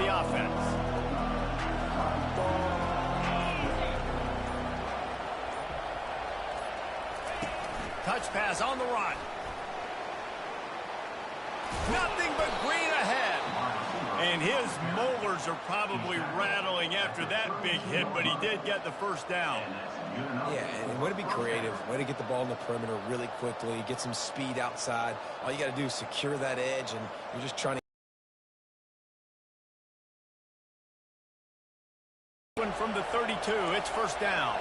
the offense. Touch pass on the run. Nothing but green ahead. And his molars are probably rattling after that big hit, but he did get the first down. Yeah, and way to be creative, way to get the ball in the perimeter really quickly, get some speed outside. All you got to do is secure that edge, and you're just trying to... From the 32, it's first down.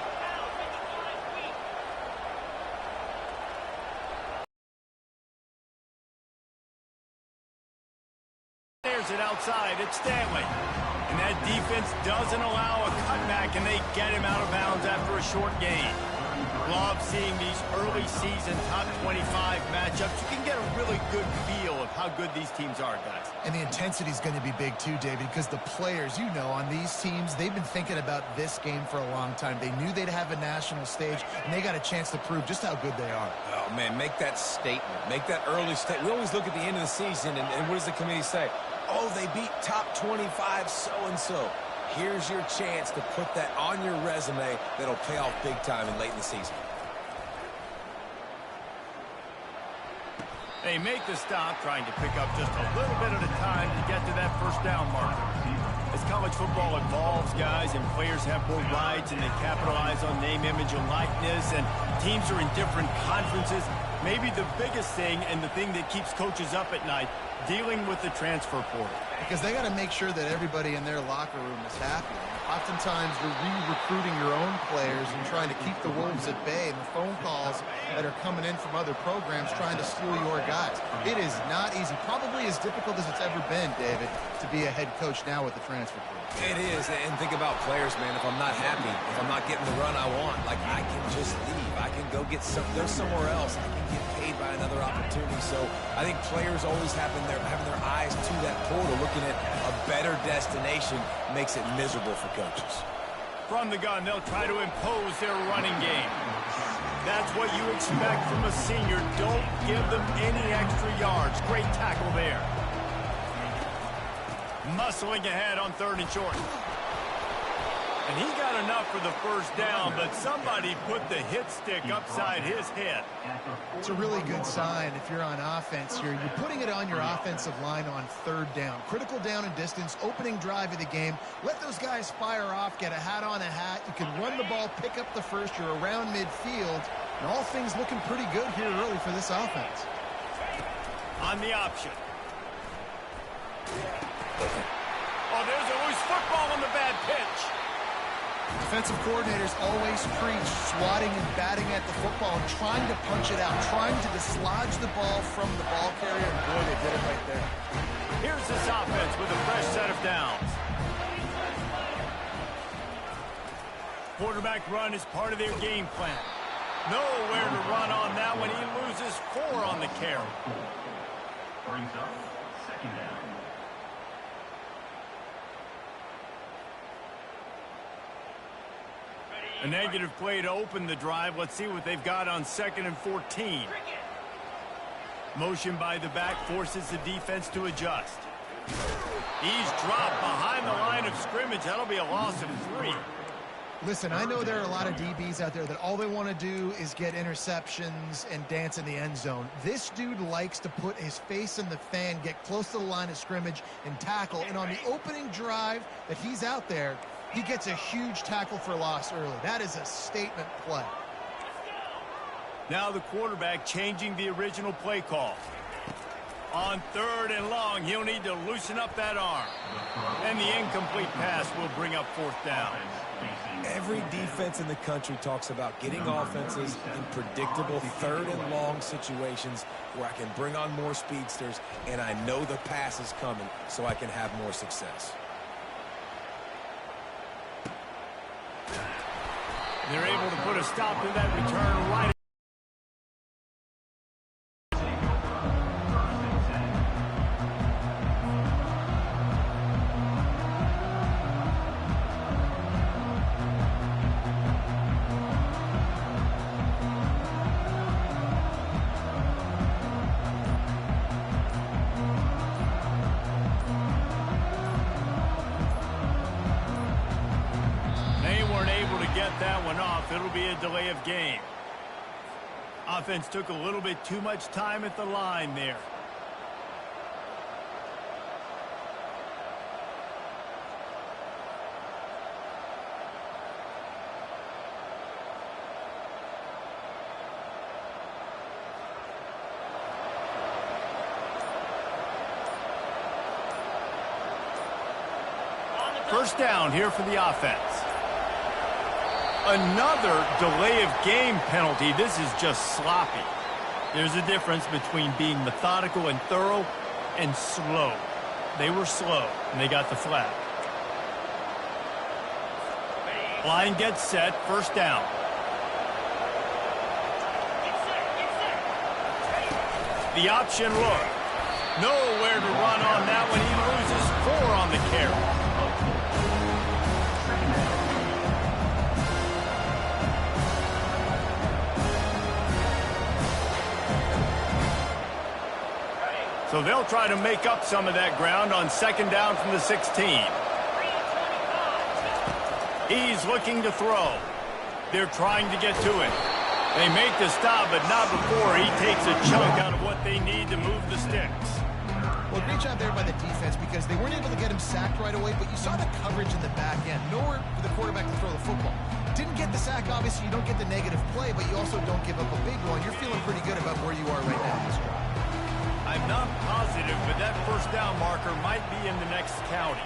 There's it outside. It's Stanley. And that defense doesn't allow a cutback, and they get him out of bounds after a short gain. Love seeing these early season top 25 matchups. You can get a really good feel of how good these teams are, guys. And the intensity is going to be big too, David, because the players, you know, on these teams, they've been thinking about this game for a long time. They knew they'd have a national stage, and they got a chance to prove just how good they are. Oh, man, make that statement. Make that early statement. We always look at the end of the season, and what does the committee say? Oh, they beat top 25 so-and-so. Here's your chance to put that on your resume that'll pay off big time and late in the season. They make the stop, trying to pick up just a little bit at a time to get to that first down marker. As college football evolves, guys, and players have more rights and they capitalize on name, image, and likeness, and teams are in different conferences, maybe the biggest thing and the thing that keeps coaches up at night, dealing with the transfer portal. Because they got to make sure that everybody in their locker room is happy. Oftentimes, you're re-recruiting your own players and trying to keep the wolves at bay, and the phone calls that are coming in from other programs trying to steal your guys. It is not easy. Probably as difficult as it's ever been, David, to be a head coach now with the transfer portal. It is, and think about players, man. If I'm not happy, if I'm not getting the run I want, like, I can just leave. I can go get go somewhere else. I can get paid by another opportunity. So I think players always having their eyes to that portal, looking at a better destination, makes it miserable for coaches. From the gun, they'll try to impose their running game. That's what you expect from a senior. Don't give them any extra yards. Great tackle there. Muscling ahead on 3rd and short. And he got enough for the first down, but somebody put the hit stick upside his head. It's a really good sign if you're on offense here. You're putting it on your offensive line on 3rd down. Critical down and distance, opening drive of the game. Let those guys fire off, get a hat on a hat. You can run the ball, pick up the first. You're around midfield. And all things looking pretty good here early for this offense. On the option. Oh, there's a loose football on the bad pitch. Defensive coordinators always preach swatting and batting at the football and trying to punch it out, trying to dislodge the ball from the ball carrier, and boy, they did it right there. Here's this offense with a fresh set of downs. Quarterback run is part of their game plan. Nowhere to run on that one. He loses 4 on the carry. Brings up 2nd down. A negative play to open the drive. Let's see what they've got on 2nd and 14. Motion by the back forces the defense to adjust. He's dropped behind the line of scrimmage. That'll be a loss of 3. Listen, I know there are a lot of DBs out there that all they want to do is get interceptions and dance in the end zone. This dude likes to put his face in the fan, get close to the line of scrimmage, and tackle. And on the opening drive that he's out there, he gets a huge tackle for loss early. That is a statement play. Now the quarterback changing the original play call. On 3rd and long, he'll need to loosen up that arm. And the incomplete pass will bring up 4th down. Every defense in the country talks about getting offenses in predictable 3rd and long situations where I can bring on more speedsters and I know the pass is coming so I can have more success. They're able to put a stop to that return right. get that one off. It'll be a delay of game. Offense took a little bit too much time at the line there. First down here for the offense. Another delay of game penalty. This is just sloppy. There's a difference between being methodical and thorough and slow. They were slow, and they got the flag. Line gets set, first down. The option look. Nowhere to run on that one. He loses 4 on the carry. So they'll try to make up some of that ground on second down from the 16. He's looking to throw. They're trying to get to it. They make the stop, but not before he takes a chunk out of what they need to move the sticks. Well, great job there by the defense because they weren't able to get him sacked right away, but you saw the coverage in the back end. Nowhere for the quarterback to throw the football. Didn't get the sack, obviously. You don't get the negative play, but you also don't give up a big one. You're feeling pretty good about where you are right now in this drive. I'm not positive, but that first down marker might be in the next county.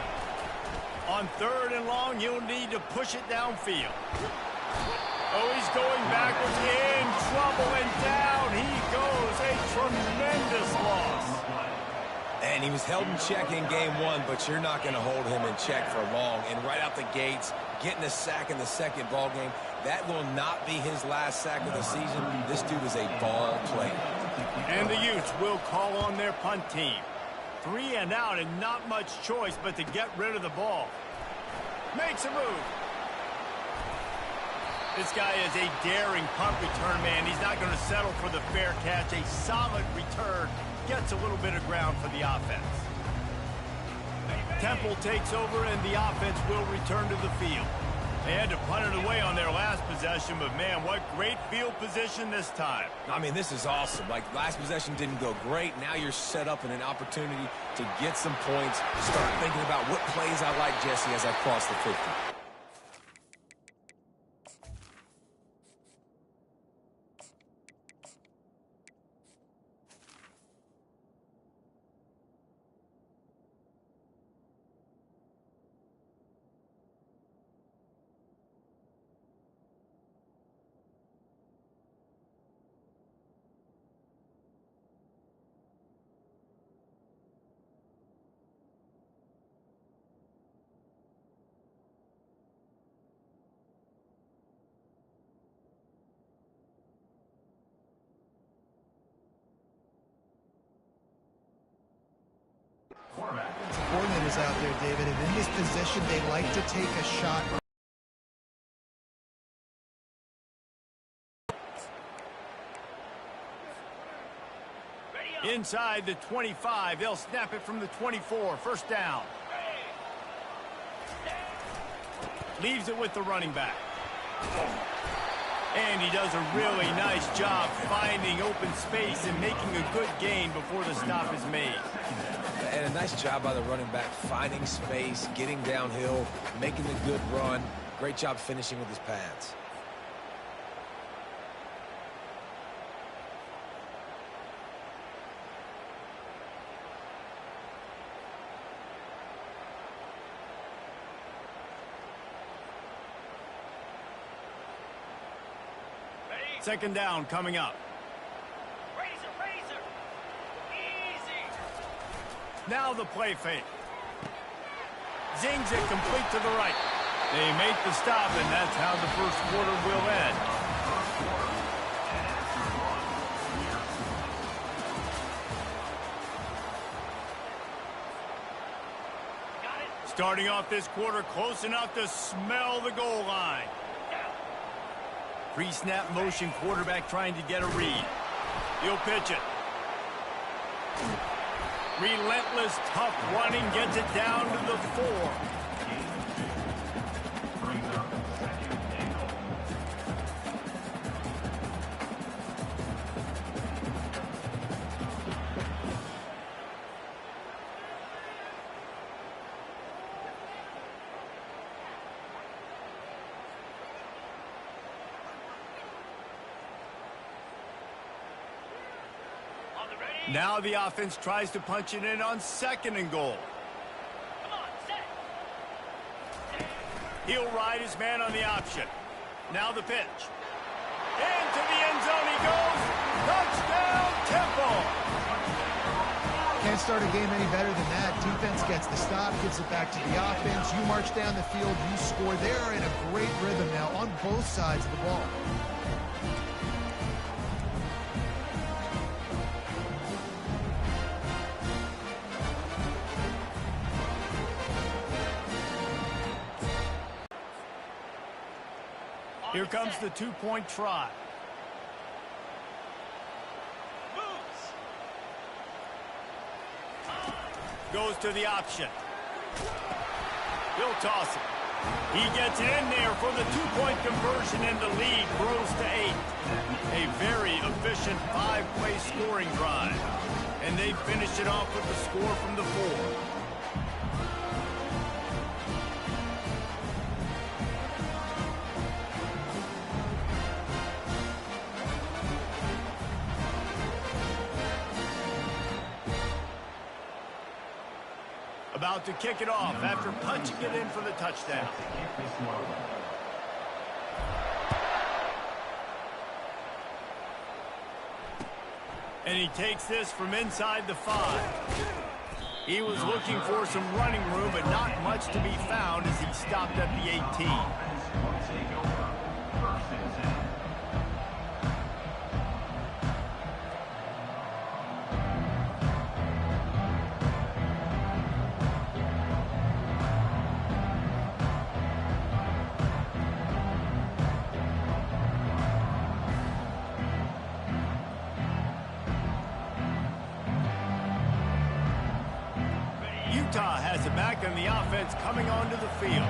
On 3rd and long, you'll need to push it downfield. Oh, he's going backwards, in trouble, and down he goes. A tremendous loss. And he was held in check in game 1, but you're not going to hold him in check for long. And right out the gates, getting a sack in the second ball game, that will not be his last sack of the season. This dude is a ball player. And the Utes will call on their punt team. 3 and out and not much choice but to get rid of the ball. Makes a move. This guy is a daring punt return man. He's not going to settle for the fair catch. A solid return. Gets a little bit of ground for the offense. Temple takes over and the offense will return to the field. They had to punt it away on their last possession, but man, what great field position this time. I mean, this is awesome. Like, last possession didn't go great. Now you're set up in an opportunity to get some points. Start thinking about what plays I like, Jesse, as I cross the 50. Coordinators out there, David, and in this position, they like to take a shot. Inside the 25, they'll snap it from the 24, first down. Leaves it with the running back. And he does a really nice job finding open space and making a good gain before the stop is made. And a nice job by the running back, finding space, getting downhill, making a good run. Great job finishing with his pads. Second down coming up. Razor. Easy. Now the play fake. Zings it complete to the right. They make the stop, and that's how the first quarter will end. Starting off this quarter close enough to smell the goal line. Pre-snap motion quarterback trying to get a read. He'll pitch it. Relentless, tough running gets it down to the 4. Now the offense tries to punch it in on 2nd and goal. Come on, set. He'll ride his man on the option. Now the pitch. Into the end zone he goes. Touchdown, Temple. Can't start a game any better than that. Defense gets the stop, gives it back to the offense. You march down the field, you score. They're in a great rhythm now on both sides of the ball. Here comes the 2-point try. Moves. Goes to the option. He'll toss it. He gets it in there for the 2-point conversion, and the lead grows to 8. A very efficient 5-play scoring drive. And they finish it off with the score from the 4. About to kick it off after punching it in for the touchdown. And he takes this from inside the 5. He was looking for some running room, but not much to be found as he stopped at the 18. Utah has it back on the offense coming onto the field.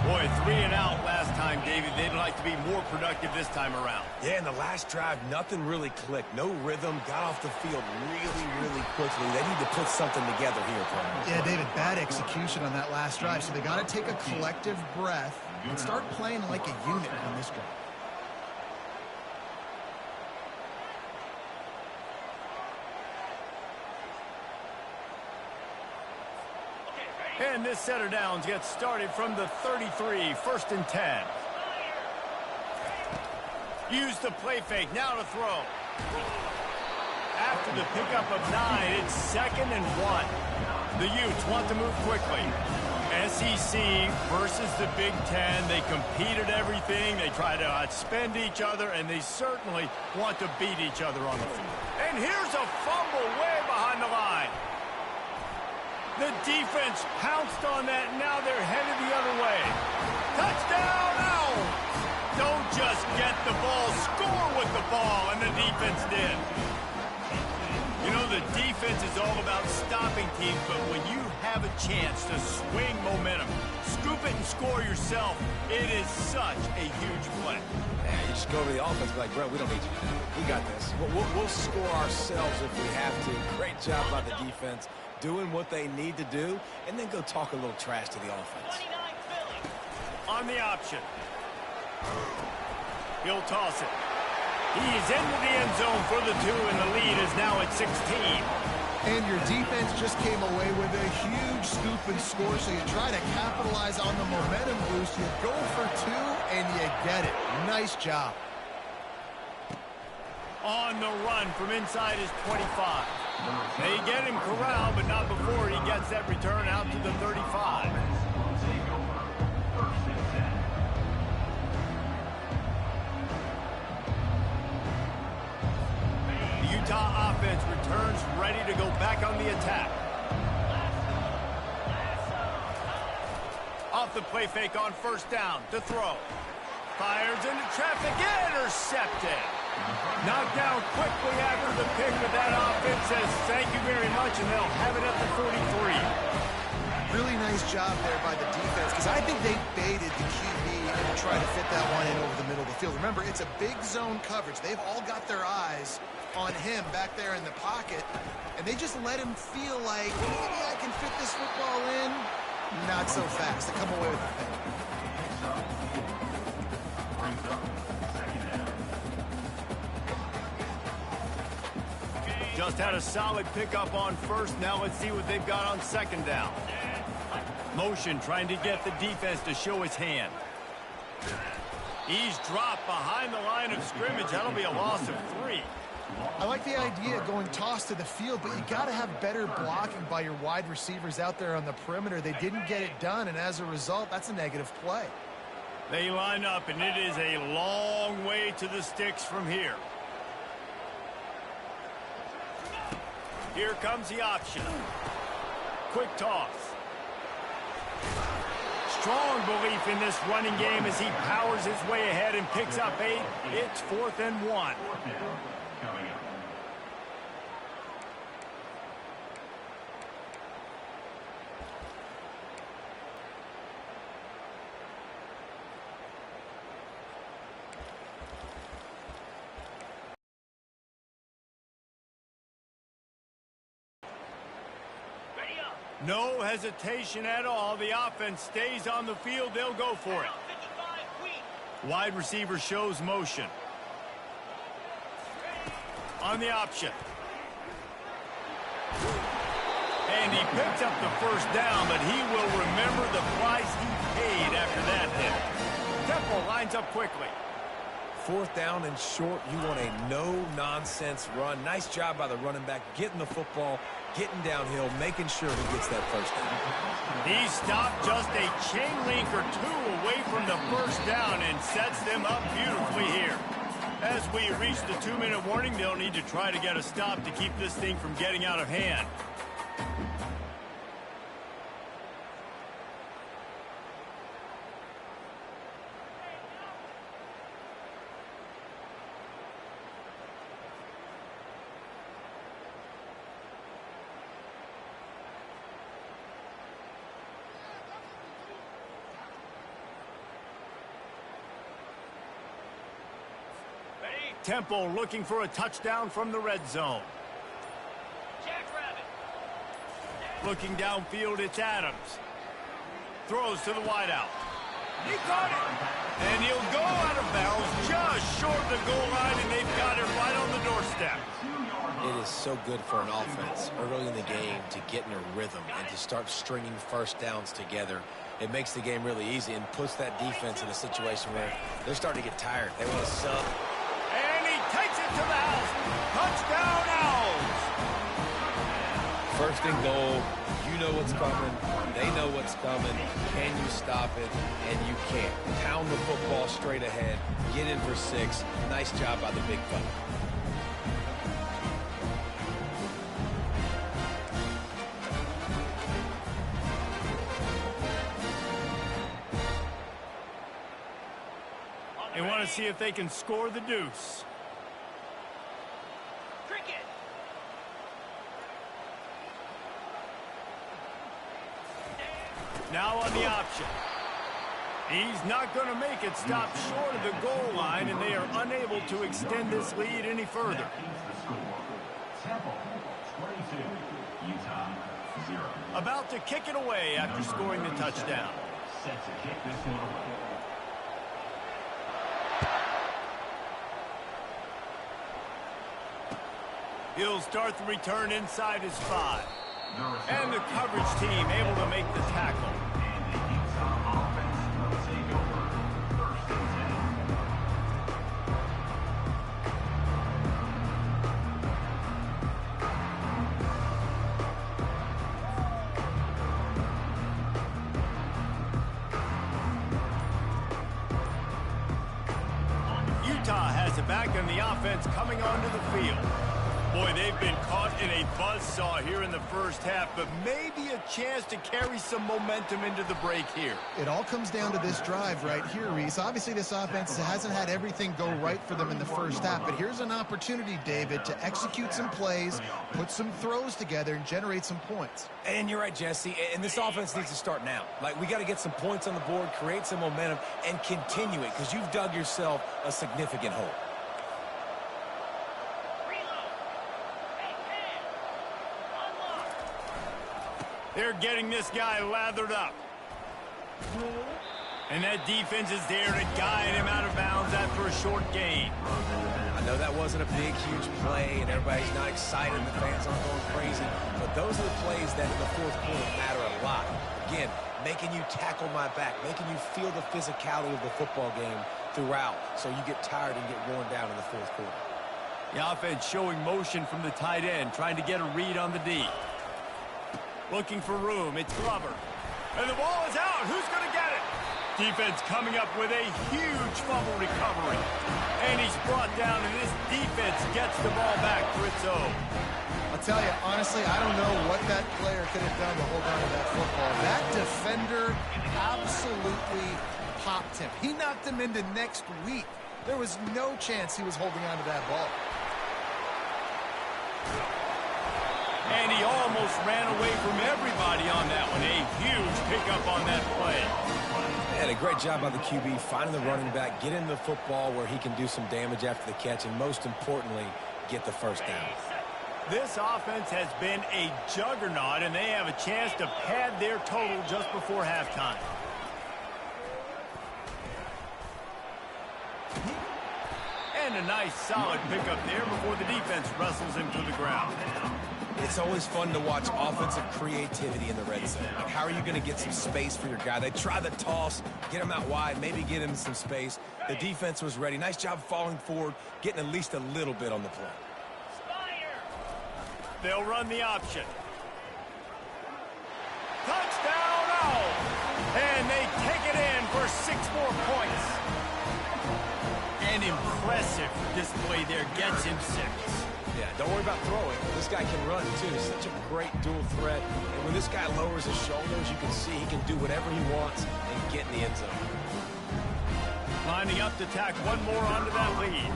Boy, 3 and out last time, David. They'd like to be more productive this time around. Yeah, in the last drive, nothing really clicked. No rhythm, got off the field really quickly. They need to put something together here, Brian. Yeah, David, bad execution on that last drive. So they got to take a collective breath and start playing like a unit on this drive. And this set of downs gets started from the 33, 1st and 10. Use the play fake, now to throw. After the pickup of 9, it's 2nd and 1. The Utes want to move quickly. SEC versus the Big Ten. They compete at everything. They try to outspend each other, and they certainly want to beat each other on the field. And here's a fumble way behind the line. The defense pounced on that, and now they're headed the other way. Touchdown, Owls! Don't just get the ball, score with the ball, and the defense did. You know, the defense is all about stopping teams, but when you have a chance to swing momentum, scoop it and score yourself, it is such a huge play. Yeah, you just go to the offense and be like, Brent, we don't need you to do it. We got this. We'll score ourselves if we have to. Great job by the defense, doing what they need to do, and then go talk a little trash to the offense. 29 Philly. On the option. He'll toss it. He's into the end zone for the 2, and the lead is now at 16. And your defense just came away with a huge scoop and score, so you try to capitalize on the momentum boost. You go for 2, and you get it. Nice job. On the run from inside his 25. They get him corralled, but not before he gets that return out to the 35. The Utah offense returns ready to go back on the attack. Off the play fake on 1st down to throw. Fires into traffic, intercepted. Knocked down quickly after the pick, but that offense says thank you very much, and they'll have it at the 43. Really nice job there by the defense, because I think they baited the QB and tried to fit that one in over the middle of the field. Remember, it's a big zone coverage. They've all got their eyes on him back there in the pocket, and they just let him feel like, maybe I can fit this football in. Not so fast. They come away with the thing. Just had a solid pickup on first. Now let's see what they've got on second down. Motion trying to get the defense to show his hand. He's dropped behind the line of scrimmage. That'll be a loss of 3. I like the idea of going toss to the field, but you got to have better blocking by your wide receivers out there on the perimeter. They didn't get it done, and as a result, that's a negative play. They line up, and it is a long way to the sticks from here. Here comes the option. Quick toss. Strong belief in this running game as he powers his way ahead and picks up 8. It's 4th and 1. Coming up. Ready up. No hesitation at all. The offense stays on the field. They'll go for it. 55 Wheat. Wide receiver shows motion. On the option. And he picks up the first down, but he will remember the price he paid after that hit. Temple lines up quickly. 4th down and short. You want a no-nonsense run. Nice job by the running back, getting the football, getting downhill, making sure he gets that first down. He stopped just a chain link or 2 away from the first down and sets them up beautifully here. As we reach the 2-minute warning, they'll need to try to get a stop to keep this thing from getting out of hand. Temple looking for a touchdown from the red zone. Jackrabbit. Looking downfield, it's Adams. Throws to the wideout. He caught it. And he'll go out of bounds just short of the goal line, and they've got it right on the doorstep. It is so good for an offense early in the game to get in a rhythm and to start stringing first downs together. It makes the game really easy and puts that defense in a situation where they're starting to get tired. They want to sub. Takes it to the house. Touchdown, Owls. First and goal. You know what's coming. They know what's coming. Can you stop it? And you can't. Pound the football straight ahead. Get in for 6. Nice job by the big fella. They want to see if they can score the deuce. Now on the option. He's not going to make it stop short of the goal line, and they are unable to extend this lead any further. Temple 22, Utah 0. About to kick it away after scoring the touchdown. Set to kick this one away. He'll start the return inside his 5. And the coverage team able to make the tackle. And the Utah offense will take over 1st and 10. Utah has it back, and the offense coming onto the field. Boy, they've been caught in a buzzsaw here in the first half, but maybe a chance to carry some momentum into the break here. It all comes down to this drive right here, Reese. Obviously, this offense hasn't had everything go right for them in the first half, but here's an opportunity, David, to execute some plays, put some throws together, and generate some points. And you're right, Jesse, and this offense needs to start now. Like, we got to get some points on the board, create some momentum, and continue it, because you've dug yourself a significant hole. They're getting this guy lathered up. And that defense is there to guide him out of bounds after a short gain. I know that wasn't a big, huge play, and everybody's not excited, and the fans aren't going crazy, but those are the plays that in the fourth quarter matter a lot. Again, making you tackle my back, making you feel the physicality of the football game throughout, so you get tired and get worn down in the fourth quarter. The offense showing motion from the tight end, trying to get a read on the D. Looking for room, it's Glover. And the ball is out, who's going to get it? Defense coming up with a huge fumble recovery. And he's brought down, and this defense gets the ball back for its own. I'll tell you, honestly, I don't know what that player could have done to hold on to that football. That defender absolutely popped him. He knocked him into next week. There was no chance he was holding on to that ball. And he almost ran away from everybody on that one. A huge pickup on that play. And a great job by the QB, finding the running back, getting the football where he can do some damage after the catch, and most importantly, get the first down. This offense has been a juggernaut, and they have a chance to pad their total just before halftime. And a nice solid pickup there before the defense wrestles him to the ground. It's always fun to watch offensive creativity in the red zone. Like, how are you going to get some space for your guy? They try the toss, get him out wide, maybe get him some space. The defense was ready. Nice job falling forward, getting at least a little bit on the play. They'll run the option. Touchdown, oh! And they take it in for 6 more points. An impressive display there gets him 6. Yeah, don't worry about throwing. This guy can run, too. Such a great dual threat. And when this guy lowers his shoulders, you can see he can do whatever he wants and get in the end zone. Lining up to tack one more onto that lead.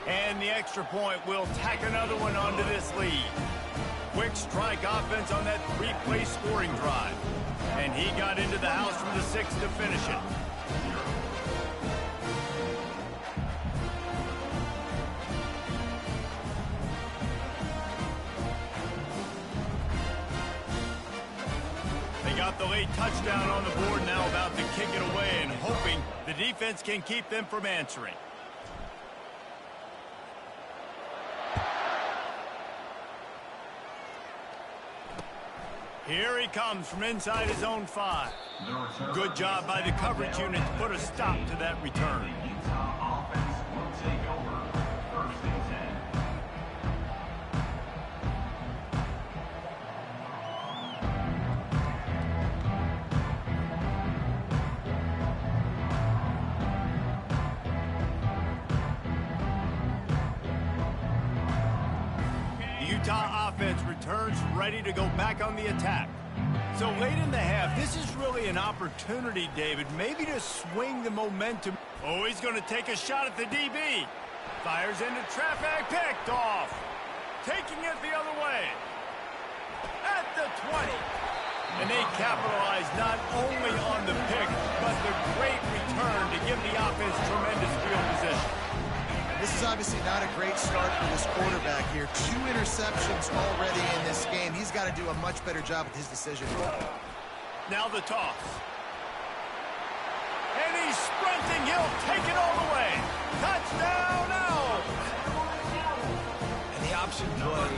And the extra point will tack another one onto this lead. Quick strike offense on that 3-play scoring drive. And he got into the house from the 6 to finish it. Got the late touchdown on the board, now about to kick it away and hoping the defense can keep them from answering. Here he comes from inside his own 5. Good job by the coverage unit to put a stop to that return. Utah offense will take over 1st and 10. Utah offense returns ready to go back on the attack. So late in the half, this is really an opportunity, David, maybe to swing the momentum. Oh, he's going to take a shot at the DB. Fires into traffic, picked off. Taking it the other way. At the 20. And they capitalize not only on the pick, but the great return to give the offense tremendous field position. This is obviously not a great start for this quarterback here. 2 interceptions already in this game. He's got to do a much better job with his decision. Now the toss. And he's sprinting. He'll take it all the way. Touchdown out. And the option play,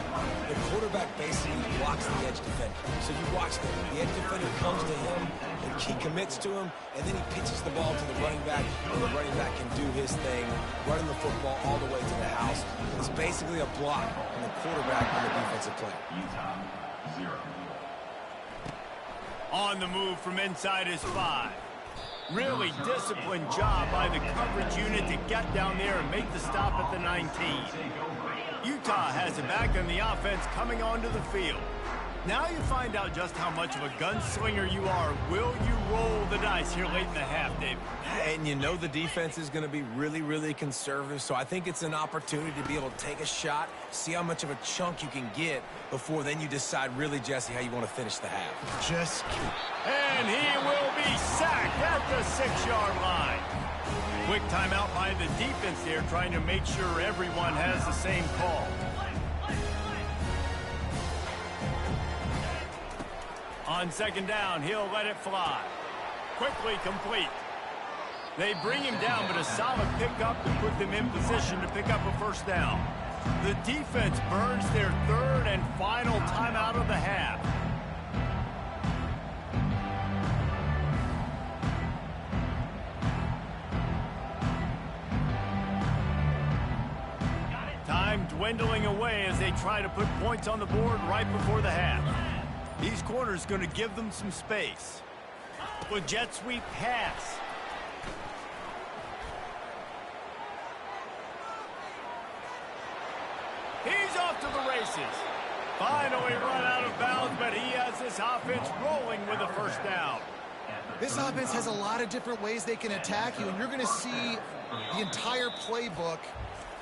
the quarterback basically blocks the edge defender. So you watch them. The edge defender comes to him, and he commits to him, and then he pitches the ball to the running back, and the running back can do his thing, running the football all the way to the house. It's basically a block from the quarterback on the defensive player. Utah 0. On the move from inside his 5. Really disciplined job by the coverage unit to get down there and make the stop at the 19. Utah has it back on the offense coming onto the field. Now you find out just how much of a gunslinger you are. Will you roll the dice here late in the half, David? And you know the defense is going to be really, really conservative, so I think it's an opportunity to be able to take a shot, see how much of a chunk you can get before then you decide really, Jesse, how you want to finish the half. Just And he will be sacked at the 6-yard line. Quick timeout by the defense there, trying to make sure everyone has the same call. On 2nd down, he'll let it fly. Quickly complete. They bring him down, but a solid pickup to put them in position to pick up a first down. The defense burns their third and final timeout of the half. Time dwindling away as they try to put points on the board right before the half. These corners going to give them some space. With jet sweep pass. He's off to the races. Finally run out of bounds, but he has this offense rolling with a first down. This offense has a lot of different ways they can attack you, and you're going to see the entire playbook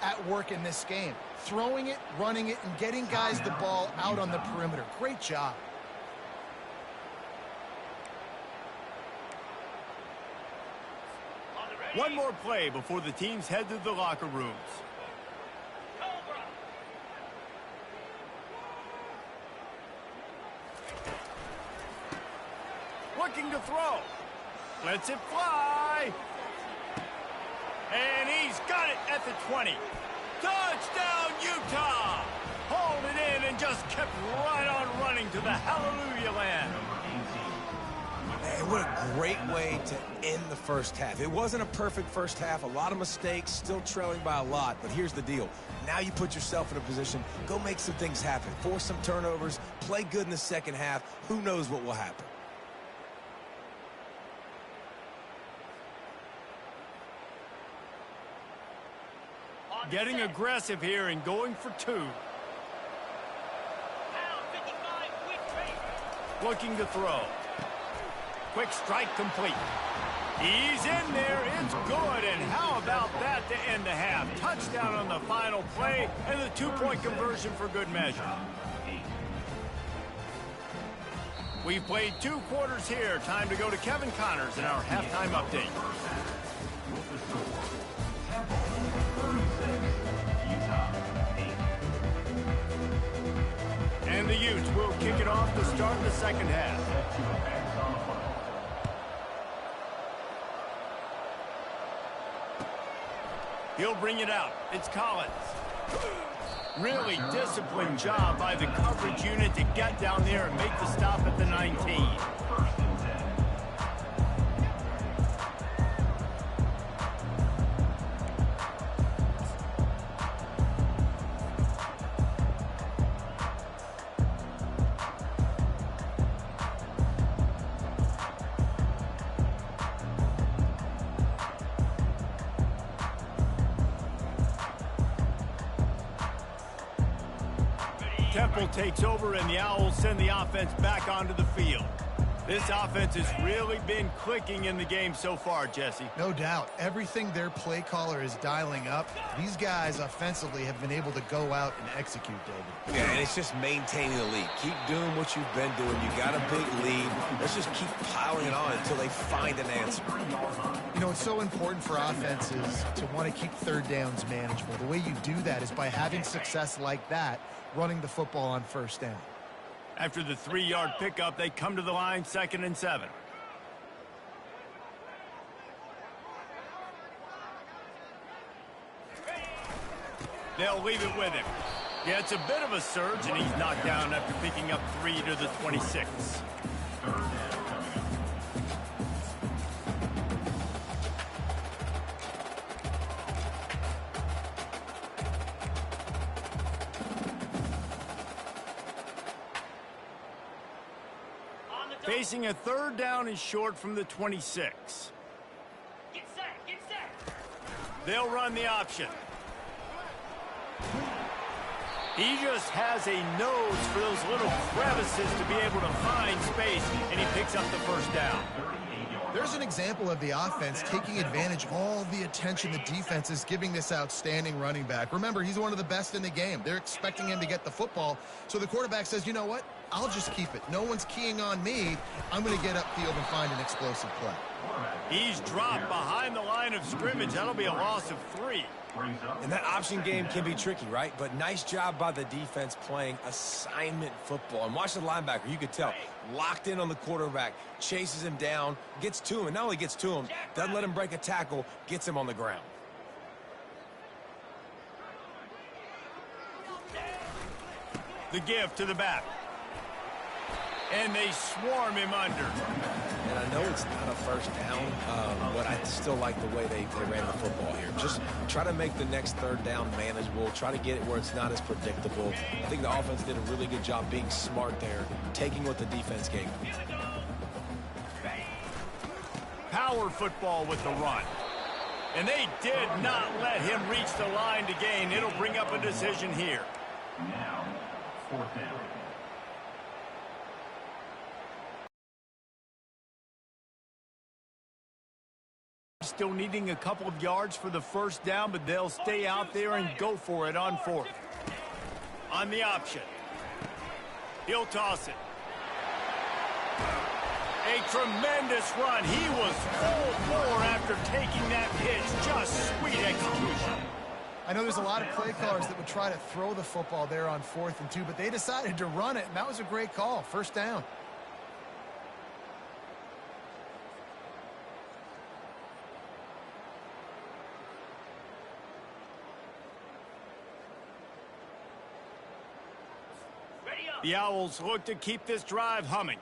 at work in this game. Throwing it, running it, and getting guys the ball out on the perimeter. Great job. One more play before the teams head to the locker rooms. Looking to throw. Lets it fly. And he's got it at the 20. Touchdown, Utah! Hauled it in and just kept right on running to the hallelujah land. Hey, what a great way to end the first half. It wasn't a perfect first half. A lot of mistakes, still trailing by a lot. But here's the deal. Now you put yourself in a position. Go make some things happen. Force some turnovers. Play good in the second half. Who knows what will happen? Getting aggressive here and going for two. Looking to throw. Quick strike complete. He's in there. It's good. And how about that to end the half? Touchdown on the final play and the two-point conversion for good measure. We've played 2 quarters here. Time to go to Kevin Connors in our halftime update. And the Utes will kick it off to start the second half. He'll bring it out. It's Collins. Really disciplined job by the coverage unit to get down there and make the stop at the 19. Temple takes over, and the Owls send the offense back onto the field. This offense has really been clicking in the game so far, Jesse. No doubt. Everything their play caller is dialing up, these guys offensively have been able to go out and execute, David. Yeah, and it's just maintaining the lead. Keep doing what you've been doing. You got a big lead. Let's just keep piling it on until they find an answer. You know, it's so important for offenses to want to keep third downs manageable. The way you do that is by having success like that, running the football on first down. After the 3-yard pickup, they come to the line, 2nd and 7. They'll leave it with him. Yeah, it's a bit of a surge, and he's knocked down after picking up 3 to the 26. Facing a 3rd down and short from the 26. Get set, get set. They'll run the option. He just has a nose for those little crevices to be able to find space, and he picks up the first down. There's an example of the offense taking advantage of all the attention the defense is giving this outstanding running back. Remember, he's one of the best in the game. They're expecting him to get the football, so the quarterback says, you know what? I'll just keep it. No one's keying on me. I'm going to get upfield and find an explosive play. He's dropped behind the line of scrimmage. That'll be a loss of 3. And that option game can be tricky, right? But nice job by the defense playing assignment football. And watch the linebacker. You could tell locked in on the quarterback, chases him down, gets to him, and not only gets to him, doesn't let him break a tackle, gets him on the ground. The give to the back. And they swarm him under. And I know it's not a first down, but I still like the way they ran the football here. Just try to make the next third down manageable. Try to get it where it's not as predictable. I think the offense did a really good job being smart there, taking what the defense gave them. Power football with the run. And they did not let him reach the line to gain. It'll bring up a decision here. Now, fourth down. Still needing a couple of yards for the first down, but they'll stay out there and go for it on fourth. On the option. He'll toss it. A tremendous run. He was full bore after taking that pitch. Just sweet execution. I know there's a lot of play callers that would try to throw the football there on 4th and 2, but they decided to run it, and that was a great call. First down. The Owls look to keep this drive humming.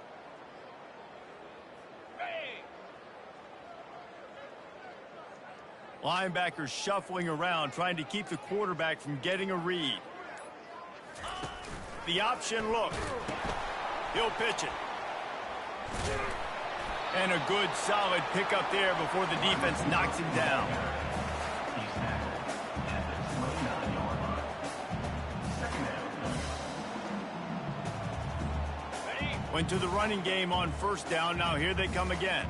Linebackers shuffling around, trying to keep the quarterback from getting a read. The option look. He'll pitch it. And a good, solid pickup there before the defense knocks him down. He's tackled at the 29-yard line. Second down. Went to the running game on first down. Now here they come again.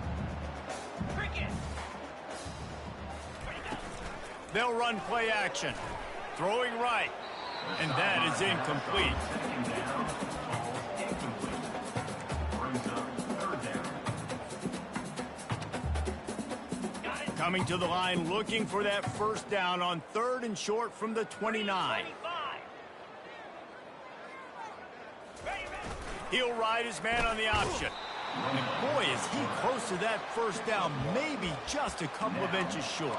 They'll run play action. Throwing right. And that is incomplete. Second down, ball incomplete. Brings up third down. Coming to the line, looking for that first down on 3rd and short from the 29. He'll ride his man on the option. And boy, is he close to that first down, maybe just a couple of inches short.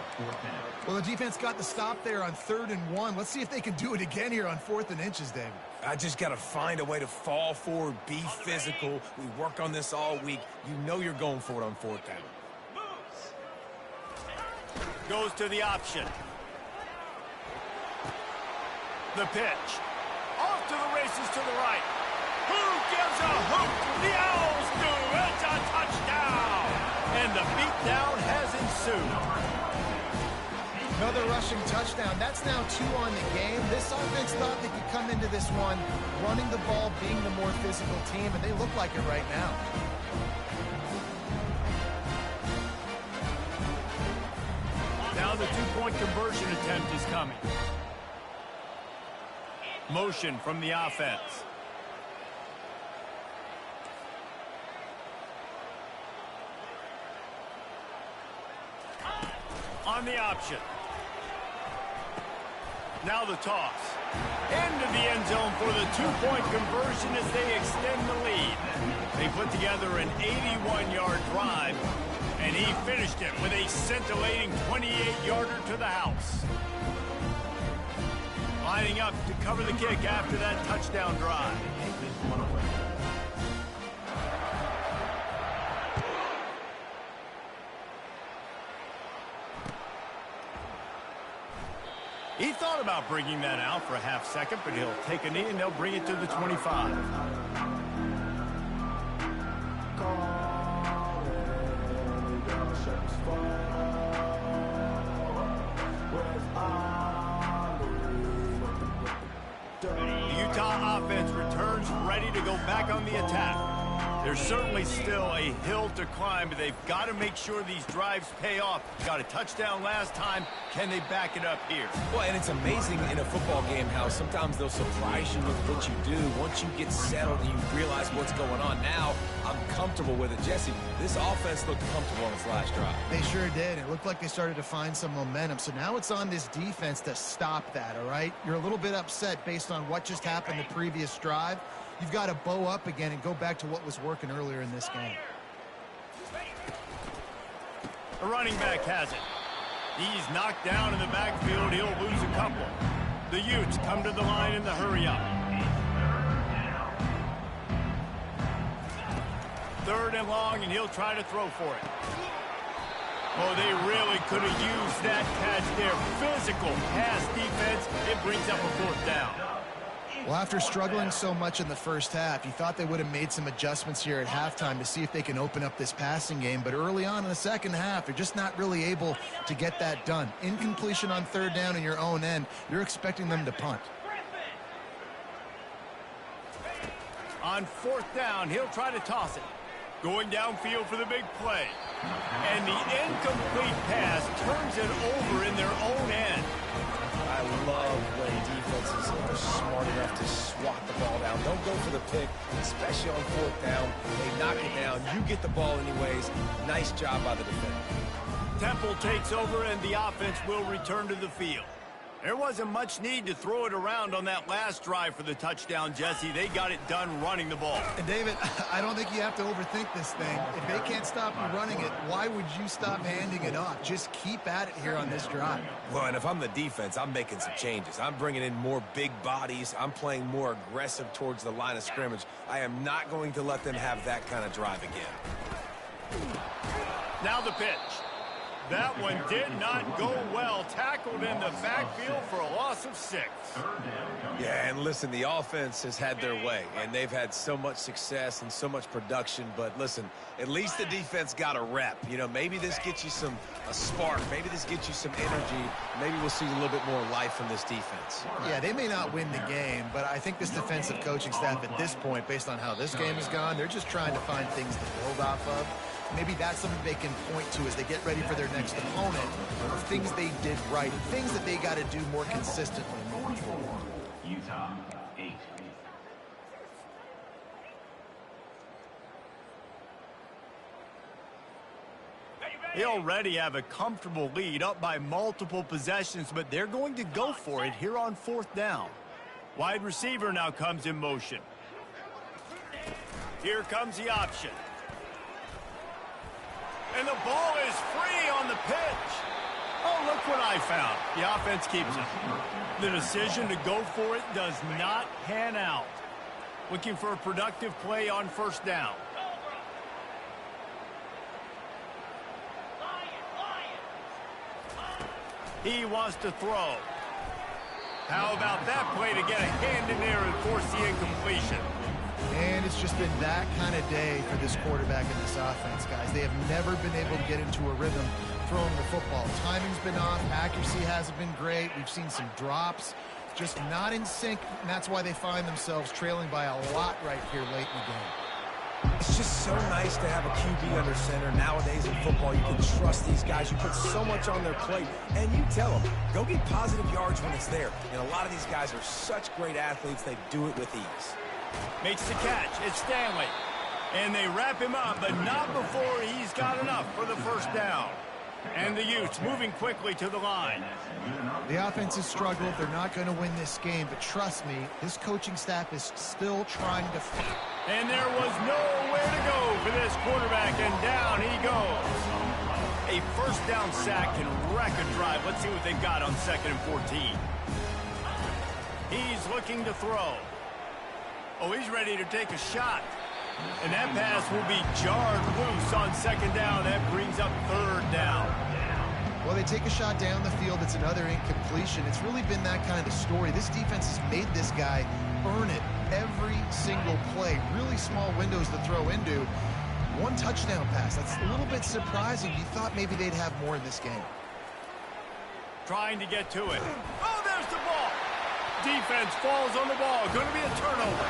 Well, the defense got the stop there on 3rd and 1. Let's see if they can do it again here on 4th and inches, David. I just got to find a way to fall forward, be physical. We work on this all week. You know you're going for it on 4th down. Goes to the option. The pitch. Off to the races to the right. Who gives a hoot? The Owls do. It's a touchdown. And the beatdown has ensued. Another rushing touchdown. That's now 2 on the game. This offense thought they could come into this one running the ball, being the more physical team, and they look like it right now. Now the 2-point conversion attempt is coming. Motion from the offense. On the option. Now the toss. Into the end zone for the 2-point conversion as they extend the lead. They put together an 81-yard drive, and he finished it with a scintillating 28-yarder to the house. Lining up to cover the kick after that touchdown drive. He thought about bringing that out for a half second, but he'll take a knee and they'll bring it to the 25. The Utah offense returns ready to go back on the attack. There's certainly still a hill to climb, but they've got to make sure these drives pay off. Got a touchdown last time. Can they back it up here? Well, and it's amazing in a football game how sometimes they'll surprise you with what you do. Once you get settled and you realize what's going on, now I'm comfortable with it. Jesse, this offense looked comfortable on its last drive. They sure did. It looked like they started to find some momentum. So now it's on this defense to stop that, all right? You're a little bit upset based on what just happened the previous drive. you've got to bow up again and go back to what was working earlier in this game. The running back has it. He's knocked down in the backfield. He'll lose a couple. The Utes come to the line in the hurry-up. 3rd and long, and he'll try to throw for it. Oh, they really could have used that catch there. Physical pass defense. It brings up a 4th down. Well, after struggling so much in the first half, you thought they would have made some adjustments here at halftime to see if they can open up this passing game. But early on in the second half, they're just not really able to get that done. Incompletion on 3rd down in your own end. You're expecting them to punt. On 4th down, he'll try to toss it. Going downfield for the big play. And the incomplete pass turns it over in their own end. I love when defenses are smart enough to swat the ball down. Don't go for the pick, especially on 4th down. They knock it down. You get the ball anyways. Nice job by the defender. Temple takes over, and the offense will return to the field. There wasn't much need to throw it around on that last drive for the touchdown, Jesse. They got it done running the ball. And David, I don't think you have to overthink this thing. If they can't stop you running it, why would you stop handing it off? Just keep at it here on this drive. Well, and if I'm the defense, I'm making some changes. I'm bringing in more big bodies. I'm playing more aggressive towards the line of scrimmage. I am not going to let them have that kind of drive again. Now the pitch. That one did not go well. Tackled in the backfield for a loss of 6. Yeah, and listen, the offense has had their way, and they've had so much success and so much production. But listen, at least the defense got a rep. You know, maybe this gets you a spark. Maybe this gets you some energy. Maybe we'll see a little bit more life from this defense. Yeah, they may not win the game, but I think this defensive coaching staff at this point, based on how this game has gone, they're just trying to find things to build off of. Maybe that's something they can point to as they get ready for their next opponent, or things they did right, things that they got to do more consistently moving forward. Utah, 8. They already have a comfortable lead, up by multiple possessions, but they're going to go for it here on 4th down. Wide receiver now comes in motion. Here comes the option. And the ball is free on the pitch. Oh, look what I found. The offense keeps it. The decision to go for it does not pan out. Looking for a productive play on 1st down. He wants to throw. How about that play to get a hand in there and force the incompletion? And it's just been that kind of day for this quarterback and this offense, guys. They have never been able to get into a rhythm throwing the football. Timing's been off. Accuracy hasn't been great. We've seen some drops. Just not in sync, and that's why they find themselves trailing by a lot right here late in the game. It's just so nice to have a QB under center. Nowadays in football, you can trust these guys. You put so much on their plate, and you tell them, go get positive yards when it's there. And a lot of these guys are such great athletes, they do it with ease. Makes the catch. It's Stanley. And they wrap him up, but not before he's got enough for the 1st down. And the Utes moving quickly to the line. The offense has struggled. They're not going to win this game, but trust me, this coaching staff is still trying to fight. And there was nowhere to go for this quarterback, and down he goes. A 1st down sack can wreck a drive. Let's see what they've got on 2nd and 14. He's looking to throw. Oh, he's ready to take a shot. And that pass will be jarred loose on 2nd down. That brings up 3rd down. Well, they take a shot down the field. It's another incompletion. It's really been that kind of story. This defense has made this guy earn it every single play. Really small windows to throw into. 1 touchdown pass. That's a little bit surprising. You thought maybe they'd have more in this game. Trying to get to it. Oh, there's the ball. Defense falls on the ball. Going to be a turnover.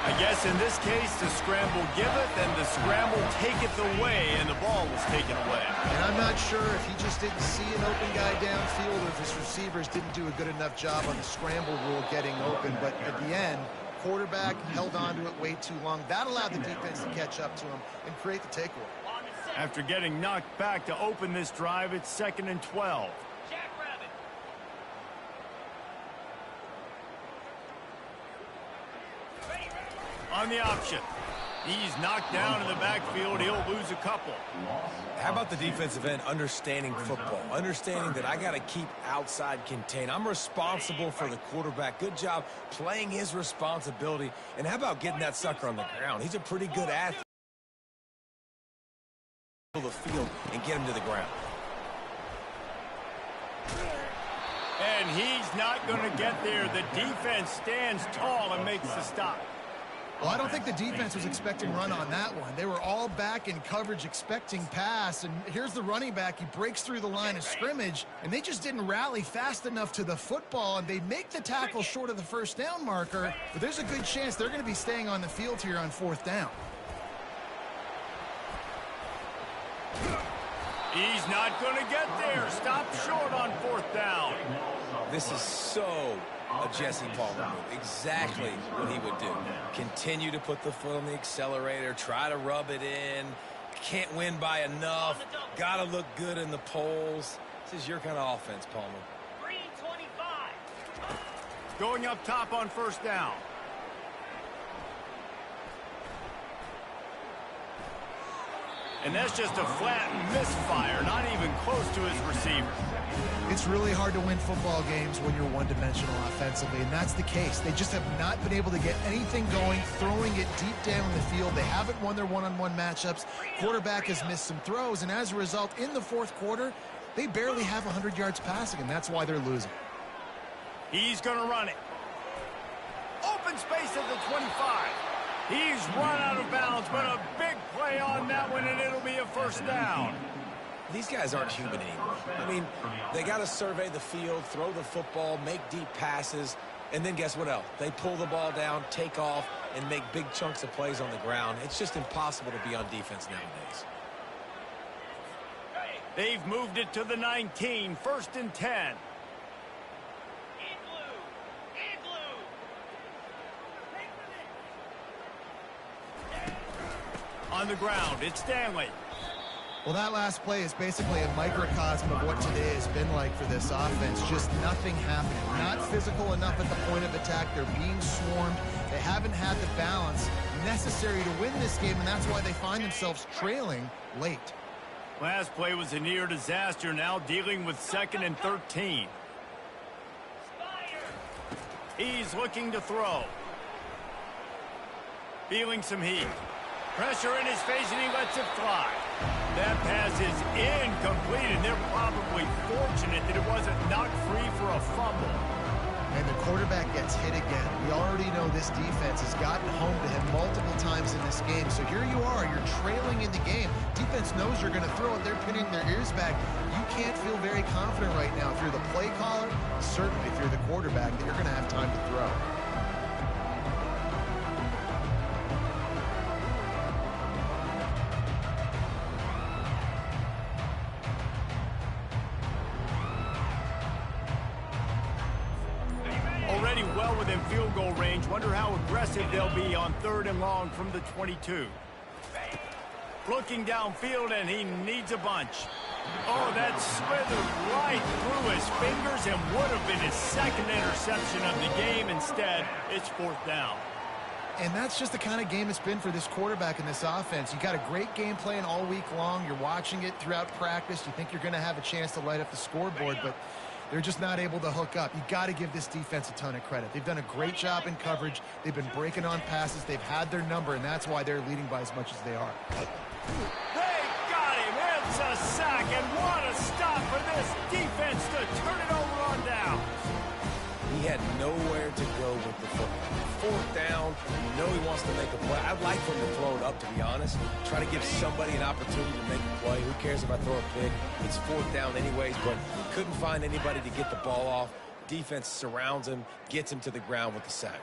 I guess in this case, the scramble giveth and the scramble taketh away, and the ball was taken away. And I'm not sure if he just didn't see an open guy downfield or if his receivers didn't do a good enough job on the scramble rule getting open. But at the end, quarterback held on to it way too long. That allowed the defense to catch up to him and create the takeaway. After getting knocked back to open this drive, it's 2nd and 12. on the option. He's knocked down in the backfield. He'll lose a couple. How about the defensive end understanding football, understanding that I got to keep outside contained. I'm responsible for the quarterback. Good job playing his responsibility. And how about getting that sucker on the ground? He's a pretty good athlete. The field and get him to the ground. And he's not going to get there. The defense stands tall and makes the stop. Well, I don't think the defense was expecting run on that one. They were all back in coverage expecting pass, and here's the running back. He breaks through the line of scrimmage, and they just didn't rally fast enough to the football, and they make the tackle short of the first down marker, but there's a good chance they're going to be staying on the field here on fourth down. He's not going to get there. Stop short on fourth down. This is so a Jesse Palmer move. Exactly what he would do. Continue to put the foot on the accelerator, try to rub it in. Can't win by enough. Got to look good in the polls. This is your kind of offense, Palmer. 325. Going up top on first down. And that's just a flat misfire, not even close to his receiver. It's really hard to win football games when you're one-dimensional offensively, and that's the case. They just have not been able to get anything going, throwing it deep down the field. They haven't won their one-on-one matchups. Quarterback has missed some throws, and as a result, in the fourth quarter, they barely have 100 yards passing, and that's why they're losing. He's going to run it. Open space at the 25. He's run out of bounds, but a big play on that one, and it'll be a first down. These guys aren't human anymore. I mean, they got to survey the field, throw the football, make deep passes, and then guess what else? They pull the ball down, take off, and make big chunks of plays on the ground. It's just impossible to be on defense nowadays. They've moved it to the 19, first and 10. On the ground, it's Stanley. Well, that last play is basically a microcosm of what today has been like for this offense. Just nothing happening. Not physical enough at the point of attack. They're being swarmed. They haven't had the balance necessary to win this game, and that's why they find themselves trailing late. Last play was a near disaster, now dealing with 2nd and 13. He's looking to throw. Feeling some heat. Pressure in his face, and he lets it fly. That pass is incomplete, and they're probably fortunate that it wasn't knocked free for a fumble. And the quarterback gets hit again. We already know this defense has gotten home to him multiple times in this game. So here you are, you're trailing in the game. Defense knows you're going to throw it. They're pinning their ears back. You can't feel very confident right now. If you're the play caller, certainly if you're the quarterback, that you're going to have time to throw. Already well within field goal range. Wonder how aggressive they'll be on 3rd and long from the 22. Looking downfield, and he needs a bunch. Oh, that slithered right through his fingers and would have been his 2nd interception of the game. Instead, it's 4th down. And that's just the kind of game it's been for this quarterback in this offense. You got a great game plan all week long. You're watching it throughout practice. You think you're going to have a chance to light up the scoreboard, but they're just not able to hook up. You got to give this defense a ton of credit. They've done a great job in coverage. They've been breaking on passes. They've had their number, and that's why they're leading by as much as they are. They got him. It's a sack, and what a stop for this defense to turn it over on down. He had nowhere to go with the football. 4th down, you know he wants to make a play. I'd like for him to throw it up, to be honest. Try to give somebody an opportunity to make a play. Who cares if I throw a pick? It's 4th down anyways, but couldn't find anybody to get the ball off. Defense surrounds him, gets him to the ground with the sack.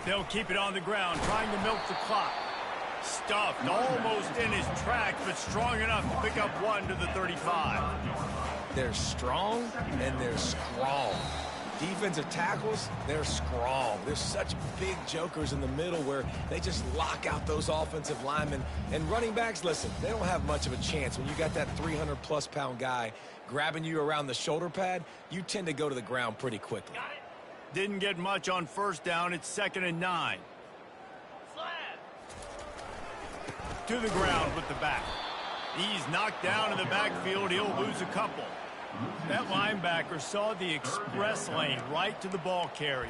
They'll keep it on the ground, trying to milk the clock. Stuffed almost in his tracks, but strong enough to pick up 1 to the 35. They're strong and they're strong. Defensive tackles, they're strong. There's such big jokers in the middle where they just lock out those offensive linemen. And running backs, listen, they don't have much of a chance. When you got that 300-plus pound guy grabbing you around the shoulder pad, you tend to go to the ground pretty quickly. Didn't get much on first down. It's 2nd and 9. To the ground with the back. He's knocked down in the backfield. He'll lose a couple. That linebacker saw the express lane right to the ball carrier.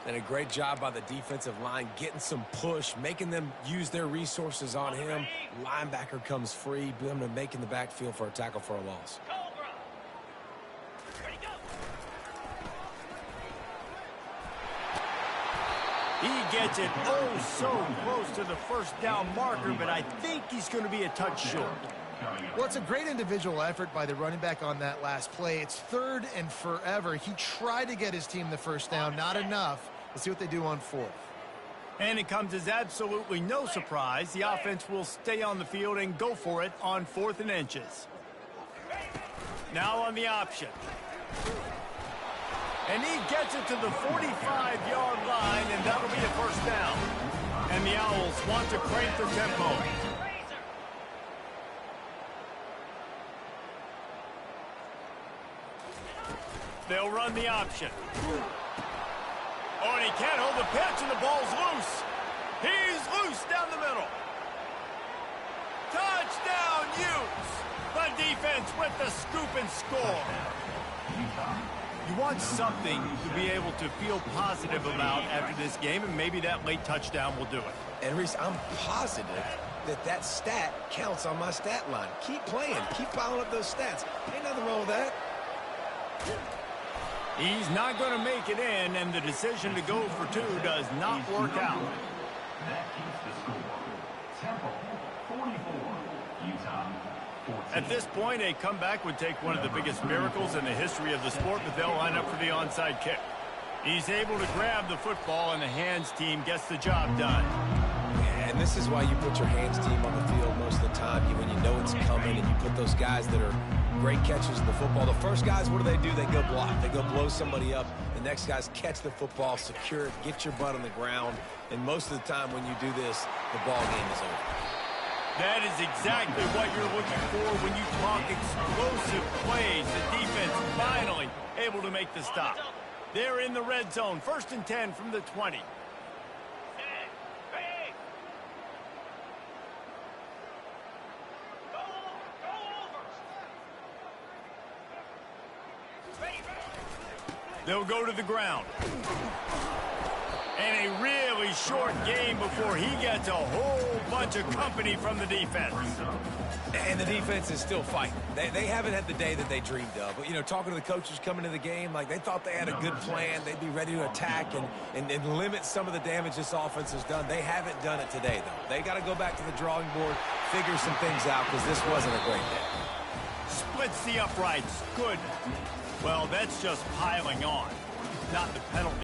And a great job by the defensive line getting some push, making them use their resources on him. Linebacker comes free, boom, to making the backfield for a tackle for a loss. He gets it so close to the first down marker, but I think he's going to be a touch short. Well, it's a great individual effort by the running back on that last play. It's 3rd and forever. He tried to get his team the first down, not enough. Let's see what they do on 4th. And it comes as absolutely no surprise. The offense will stay on the field and go for it on 4th and inches. Now on the option. And he gets it to the 45-yard line, and that'll be a first down. And the Owls want to crank their tempo. They'll run the option. Oh, and he can't hold the pitch, and the ball's loose. He's loose down the middle. Touchdown, Utes. The defense with the scoop and score. You want something to be able to feel positive about after this game, and maybe that late touchdown will do it. And, Reese, I'm positive that stat counts on my stat line. Keep playing. Keep piling up those stats. Ain't nothing wrong with that. He's not going to make it in, and the decision to go for 2 does not work out. That keeps the score. Temple, 44. Utah, 14. At this point, a comeback would take one of the biggest miracles in the history of the sport, but they'll line up for the onside kick. He's able to grab the football, and the hands team gets the job done. And this is why you put your hands team on the field most of the time. When you know it's coming, and you put those guys that are great catches in the football. The first guys, what do? They go block. They go blow somebody up. The next guys catch the football, secure it, get your butt on the ground. And most of the time when you do this, the ball game is over. That is exactly what you're looking for when you talk explosive plays. The defense finally able to make the stop. They're in the red zone. 1st and 10 from the 20. They'll go to the ground. And a really short game before he gets a whole bunch of company from the defense. And the defense is still fighting. They haven't had the day that they dreamed of. But, talking to the coaches coming to the game, like they thought they had a good plan. They'd be ready to attack and limit some of the damage this offense has done. They haven't done it today, though. They got to go back to the drawing board, figure some things out, because this wasn't a great day. Splits the uprights. Good. Well, that's just piling on. Not the penalty.